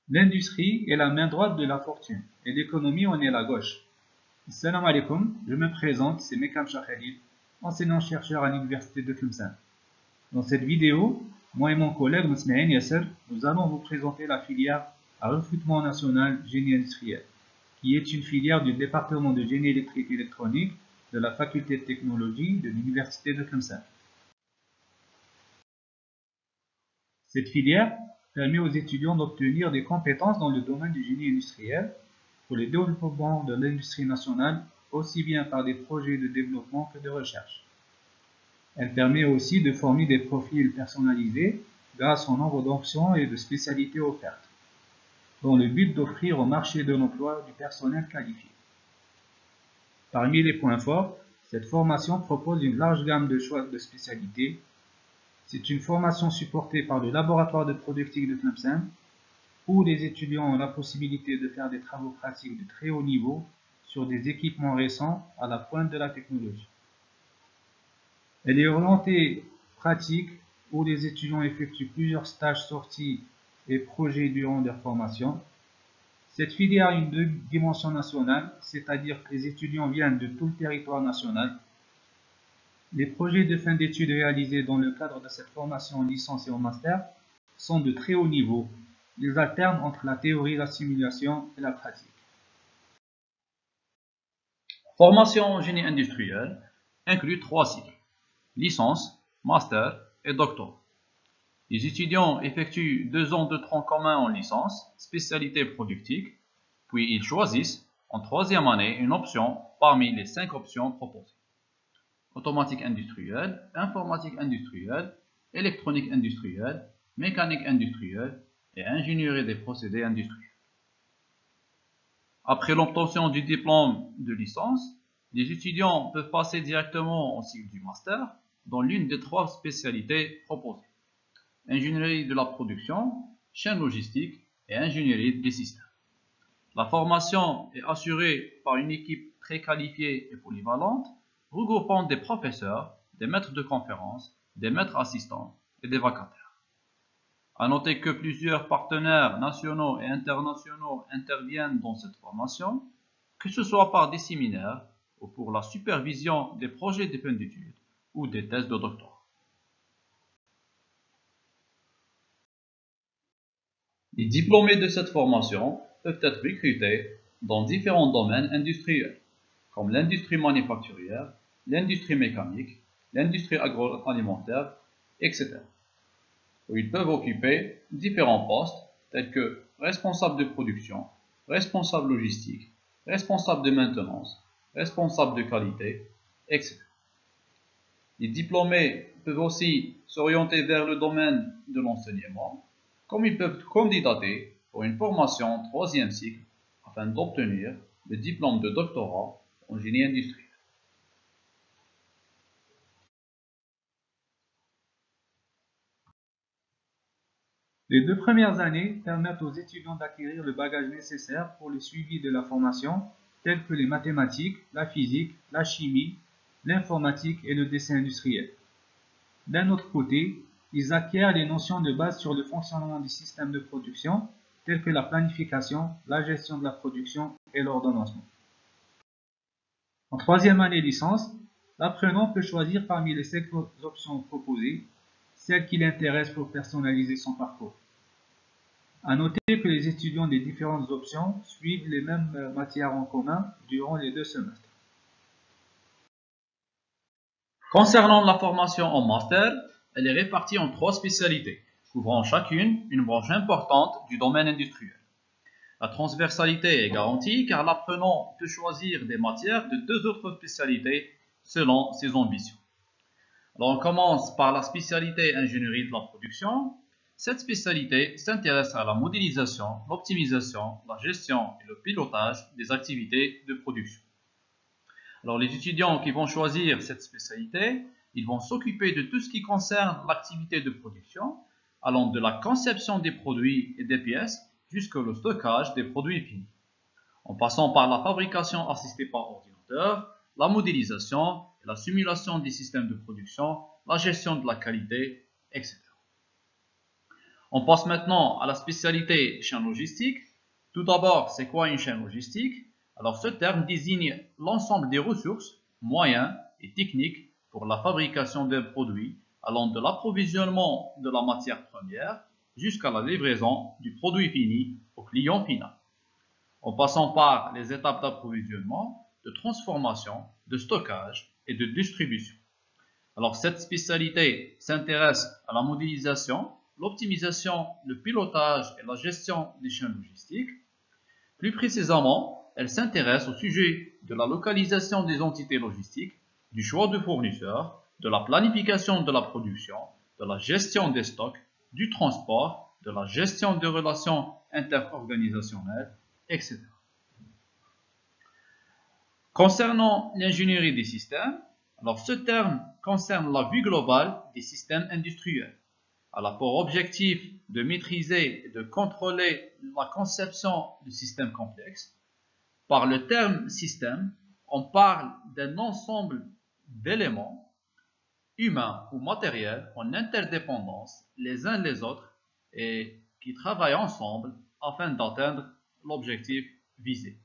L'industrie est la main droite de la fortune et l'économie en est la gauche. Salam alaikum, je me présente, c'est Mekam Shakhalil, enseignant-chercheur à l'université de Tlemcen. Dans cette vidéo, moi et mon collègue Mousmeen Yasser, nous allons vous présenter la filière à recrutement national génie industriel, qui est une filière du département de génie électrique et électronique de la faculté de technologie de l'université de Tlemcen. Cette filière permet aux étudiants d'obtenir des compétences dans le domaine du génie industriel pour le développement de l'industrie nationale, aussi bien par des projets de développement que de recherche. Elle permet aussi de former des profils personnalisés grâce au nombre d'options et de spécialités offertes, dans le but d'offrir au marché de l'emploi du personnel qualifié. Parmi les points forts, cette formation propose une large gamme de choix de spécialités. C'est une formation supportée par le laboratoire de productique de Tlemcen, où les étudiants ont la possibilité de faire des travaux pratiques de très haut niveau sur des équipements récents à la pointe de la technologie. Elle est orientée pratique, où les étudiants effectuent plusieurs stages, sorties et projets durant leur formation. Cette filière a une dimension nationale, c'est-à-dire que les étudiants viennent de tout le territoire national. Les projets de fin d'études réalisés dans le cadre de cette formation en licence et en master sont de très haut niveau. Ils alternent entre la théorie, la simulation et la pratique. Formation en génie industriel inclut 3 cycles: licence, master et doctorat. Les étudiants effectuent 2 ans de tronc commun en licence, spécialité productique, puis ils choisissent en 3e année une option parmi les 5 options proposées: automatique industrielle, informatique industrielle, électronique industrielle, mécanique industrielle et ingénierie des procédés industriels. Après l'obtention du diplôme de licence, les étudiants peuvent passer directement au cycle du master dans l'une des 3 spécialités proposées: ingénierie de la production, chaîne logistique et ingénierie des systèmes. La formation est assurée par une équipe très qualifiée et polyvalente, regroupant des professeurs, des maîtres de conférences, des maîtres assistants et des vacataires. À noter que plusieurs partenaires nationaux et internationaux interviennent dans cette formation, que ce soit par des séminaires ou pour la supervision des projets de fin d'études ou des thèses de doctorat. Les diplômés de cette formation peuvent être recrutés dans différents domaines industriels, comme l'industrie manufacturière, l'industrie mécanique, l'industrie agroalimentaire, etc., où ils peuvent occuper différents postes tels que responsable de production, responsable logistique, responsable de maintenance, responsable de qualité, etc. Les diplômés peuvent aussi s'orienter vers le domaine de l'enseignement, comme ils peuvent candidater pour une formation en 3e cycle afin d'obtenir le diplôme de doctorat en génie industriel. Les 2 premières années permettent aux étudiants d'acquérir le bagage nécessaire pour le suivi de la formation, tels que les mathématiques, la physique, la chimie, l'informatique et le dessin industriel. D'un autre côté, ils acquièrent les notions de base sur le fonctionnement du système de production, telles que la planification, la gestion de la production et l'ordonnancement. En 3e année licence, l'apprenant peut choisir parmi les 5 options proposées, celle qui l'intéresse pour personnaliser son parcours. À noter que les étudiants des différentes options suivent les mêmes matières en commun durant les 2 semestres. Concernant la formation en master, elle est répartie en 3 spécialités, couvrant chacune une branche importante du domaine industriel. La transversalité est garantie car l'apprenant peut choisir des matières de 2 autres spécialités selon ses ambitions. Alors on commence par la spécialité ingénierie de la production. Cette spécialité s'intéresse à la modélisation, l'optimisation, la gestion et le pilotage des activités de production. Alors les étudiants qui vont choisir cette spécialité, ils vont s'occuper de tout ce qui concerne l'activité de production, allant de la conception des produits et des pièces jusqu'au stockage des produits finis, en passant par la fabrication assistée par ordinateur, la modélisation, la simulation des systèmes de production, la gestion de la qualité, etc. On passe maintenant à la spécialité chaîne logistique. Tout d'abord, c'est quoi une chaîne logistique? Alors, ce terme désigne l'ensemble des ressources, moyens et techniques pour la fabrication d'un produit, allant de l'approvisionnement de la matière première jusqu'à la livraison du produit fini au client final, en passant par les étapes d'approvisionnement, de transformation, de stockage et de distribution. Alors, cette spécialité s'intéresse à la modélisation, l'optimisation, le pilotage et la gestion des chaînes logistiques. Plus précisément, elle s'intéresse au sujet de la localisation des entités logistiques, du choix de fournisseurs, de la planification de la production, de la gestion des stocks, du transport, de la gestion des relations interorganisationnelles, etc. Concernant l'ingénierie des systèmes, alors ce terme concerne la vue globale des systèmes industriels. Elle a pour objectif de maîtriser et de contrôler la conception de systèmes complexes. Par le terme système, on parle d'un ensemble d'éléments humains ou matériels en interdépendance les uns les autres et qui travaillent ensemble afin d'atteindre l'objectif visé.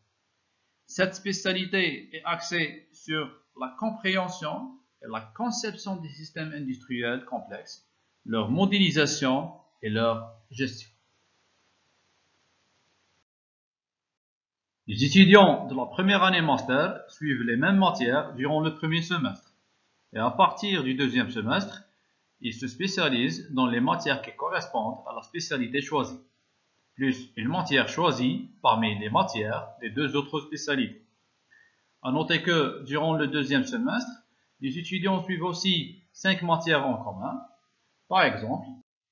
Cette spécialité est axée sur la compréhension et la conception des systèmes industriels complexes, leur modélisation et leur gestion. Les étudiants de la première année master suivent les mêmes matières durant le premier semestre. Et à partir du deuxième semestre, ils se spécialisent dans les matières qui correspondent à la spécialité choisie, plus une matière choisie parmi les matières des deux autres spécialités. À noter que durant le deuxième semestre, les étudiants suivent aussi 5 matières en commun. Par exemple,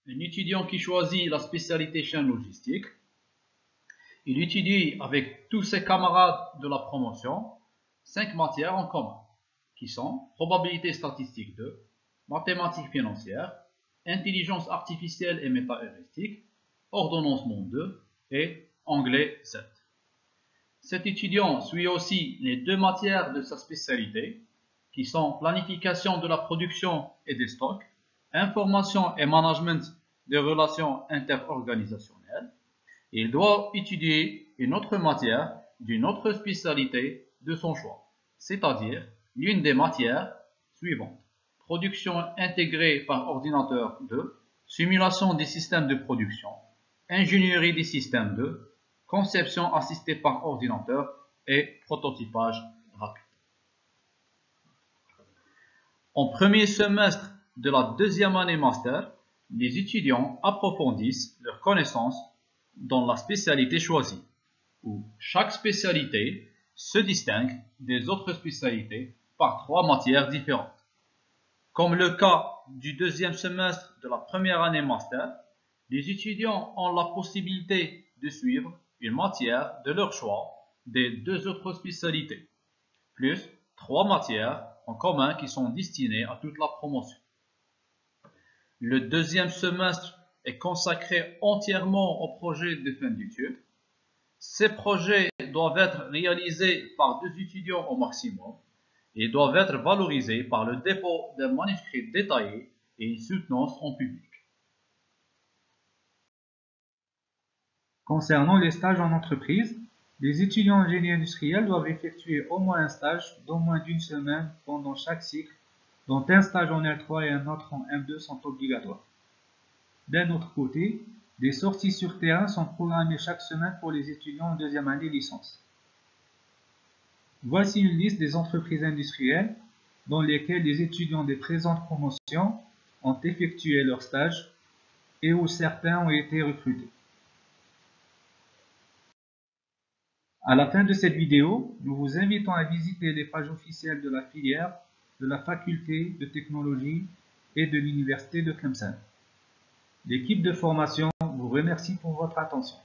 un étudiant qui choisit la spécialité chaîne logistique, il étudie avec tous ses camarades de la promotion 5 matières en commun, qui sont probabilité statistique 2, mathématiques financières, intelligence artificielle et métaheuristique, ordonnancement 2 et anglais 7. Cet étudiant suit aussi les 2 matières de sa spécialité, qui sont planification de la production et des stocks, information et management des relations interorganisationnelles. Il doit étudier une autre matière d'une autre spécialité de son choix, c'est-à-dire l'une des matières suivantes: production intégrée par ordinateur 2, simulation des systèmes de production, ingénierie des systèmes 2, conception assistée par ordinateur et prototypage rapide. En premier semestre de la deuxième année master, les étudiants approfondissent leurs connaissances dans la spécialité choisie, où chaque spécialité se distingue des autres spécialités par 3 matières différentes. Comme le cas du deuxième semestre de la première année master, les étudiants ont la possibilité de suivre une matière de leur choix des 2 autres spécialités, plus 3 matières en commun qui sont destinées à toute la promotion. Le deuxième semestre est consacré entièrement aux projets de fin d'études. Ces projets doivent être réalisés par 2 étudiants au maximum et doivent être valorisés par le dépôt d'un manuscrit détaillé et une soutenance en public. Concernant les stages en entreprise, les étudiants en génie industriel doivent effectuer au moins un stage d'au moins d'une semaine pendant chaque cycle, dont un stage en L3 et un autre en M2 sont obligatoires. D'un autre côté, des sorties sur terrain sont programmées chaque semaine pour les étudiants en deuxième année licence. Voici une liste des entreprises industrielles dans lesquelles les étudiants des présentes promotions ont effectué leur stage et où certains ont été recrutés. À la fin de cette vidéo, nous vous invitons à visiter les pages officielles de la filière, de la faculté de technologie et de l'université de Tlemcen. L'équipe de formation vous remercie pour votre attention.